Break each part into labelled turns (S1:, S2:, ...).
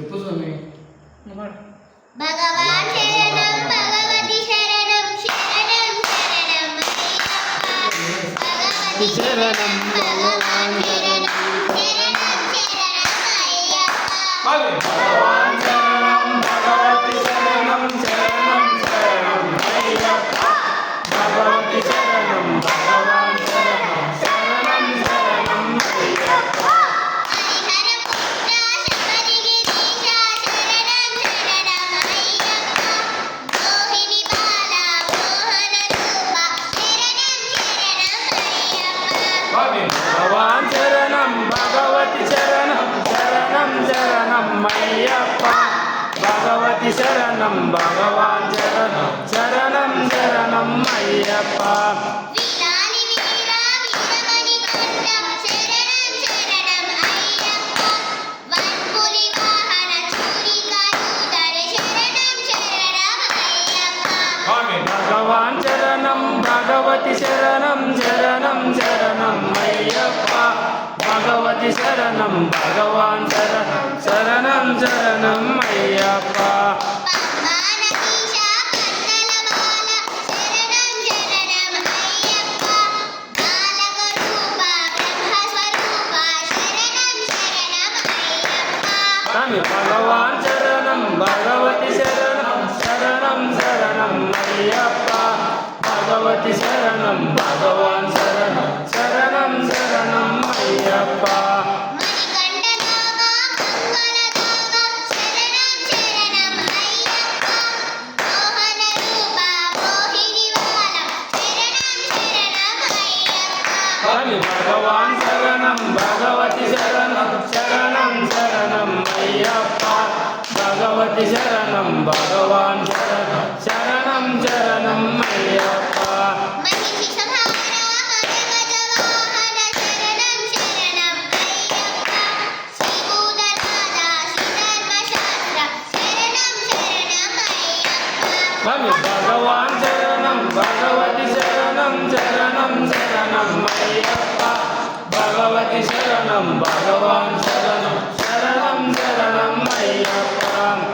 S1: చెప్పు స్వామి.
S2: భగవాన్ శరణం భగవతి శరణం శరణం శరణం అయ్యప్ప భగవతి శరణం భగవాన్ శరణం శరణం శరణం అయ్యప్ప
S1: భగవాన్ శరణం భగవతి శరణం శరణం శరణం అయ్యప్ప భగవతి శరణం భగవాన్ శరణం శరణం శరణం అయ్యప్ప
S2: హరిహర పుత్ర శబరిగిరీశ శరణం శరణం అయ్యప్ప మోహిని బాల మోహన రూప శరణం శరణం అయ్యప్ప
S1: భగవాన్ శరణం భగవతి శరణం శరణం శరణం అయ్యప్ప భగవతి శరణం భగవాన్ శరణం శరణం శరణం అయ్యప్ప
S2: వీరాని వీరా వీరమణి కంఠ శరణం శరణం అయ్యప్ప వన్పులి వాహన చూరికారుధర శరణం శరణం అయ్యప్ప
S1: భగవాన్ శరణం భగవతి శరణం శరణం శరణం అయ్యప్ప భగవతి శరణం భగవాన్ శరణం శరణం శరణం అయ్యప్ప
S2: పంబా నదీశ కన్నలమాల శరణం శరణం అయ్యప్ప బాలక రూప బ్రహ్మస్వరూప శరణం శరణం అయ్యప్ప
S1: స్వామి భగవాన్ శరణం భగవతి శరణం శరణం శరణం అయ్యప్ప భగవతి శరణం భగవాన్ శరణం శరణం శరణం అయ్యప్ప
S2: మణికంఠనామ మంగళనామ శరణం శరణం అయ్యప్ప మోహన రూప మోహిని బాల శరణం శరణం అయ్యప్ప
S1: స్వామి భగవాన్ శరణం భగవతి శరణం శరణం శరణం అయ్యప్ప భగవతి శరణం భగవాన్ శరణం శరణం శరణం అయ్యప్ప
S2: మహిషి సంహార మదగజ వాహన శరణం శరణం అయ్యప్ప శ్రీభూతనాథ శ్రీధర్మశాస్త్ర శరణం శరణం అయ్యప్ప
S1: స్వామి భగవాన్ శరణం భగవతి శరణం శరణం శరణం అయ్యప్ప భగవతి శరణం భగవాన్ శరణం శరణం శరణం అయ్యప్ప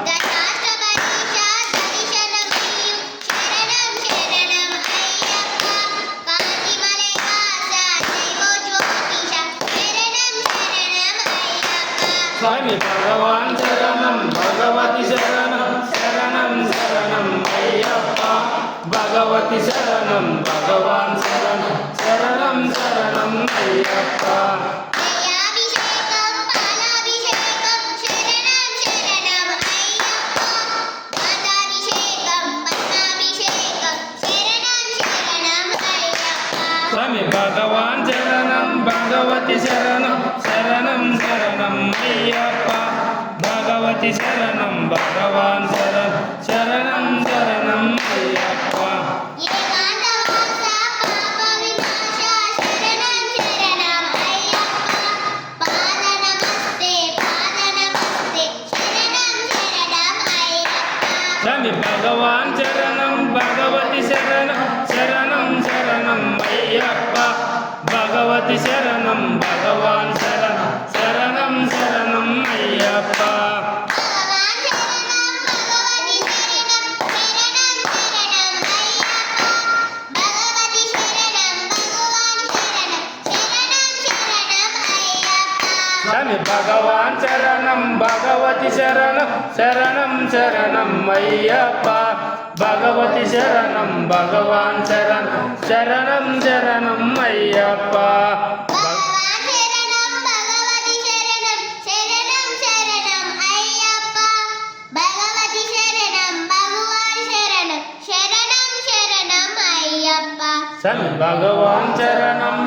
S2: దశాష్టమరీశ దర్శనమయ్యు శరణం శరణం అయ్యప్ప కాంతిమలయవాస దైవోజ్యోతిష శరణం శరణం అయ్యప్ప
S1: స్వామి భగవాన్ శరణం భగవతి శరణం శరణం శరణం అయ్యప్ప భగవతి శరణం భగవాన్ శరణం శరణం శరణం అయ్యప్ప
S2: జయాభిషేకం పాలాభిషేకం శరణం శరణం అయ్యప్ప పాదాభిషేకం పద్మాభిషేకం శరణం శరణం అయ్యప్ప
S1: స్వామి భగవాన్ శరణం భగవతి శరణం శరణం శరణం అయ్యప్ప భగవతి శరణం భగవాన్ శరణం శరణం శరణం అయ్యప్ప
S2: ఏకాంతవాస పాప వినాశ శరణం శరణం అయ్యప్ప పాదనమస్తే పాదనమస్తే శరణం శరణం అయ్యప్ప
S1: స్వామి భగవాన్ శరణం భగవతి శరణం శరణం శరణం అయ్యప్ప భగవతి శరణం భగవాన్ శరణం శరణం శరణం అయ్యప్ప
S2: భగవాన్ శరణం భగవతి శరణం శరణం శరణం అయ్యప్ప భగవతి శరణం భగవాన్ శరణం శరణం శరణం అయ్యప్ప
S1: స్వామి భగవాన్ శరణం భగవతి శరణం శరణం శరణం అయ్యప్ప భగవతి శరణం భగవాన్ శరణం శరణం శరణం అయ్యప్ప
S2: భగవాన్ శరణం భగవతి శరణం శరణం శరణం అయ్యప్ప భగవతి శరణం భగవాన్ శరణం శరణం శరణం అయ్యప్ప
S1: స్వామి భగవాన్ శరణం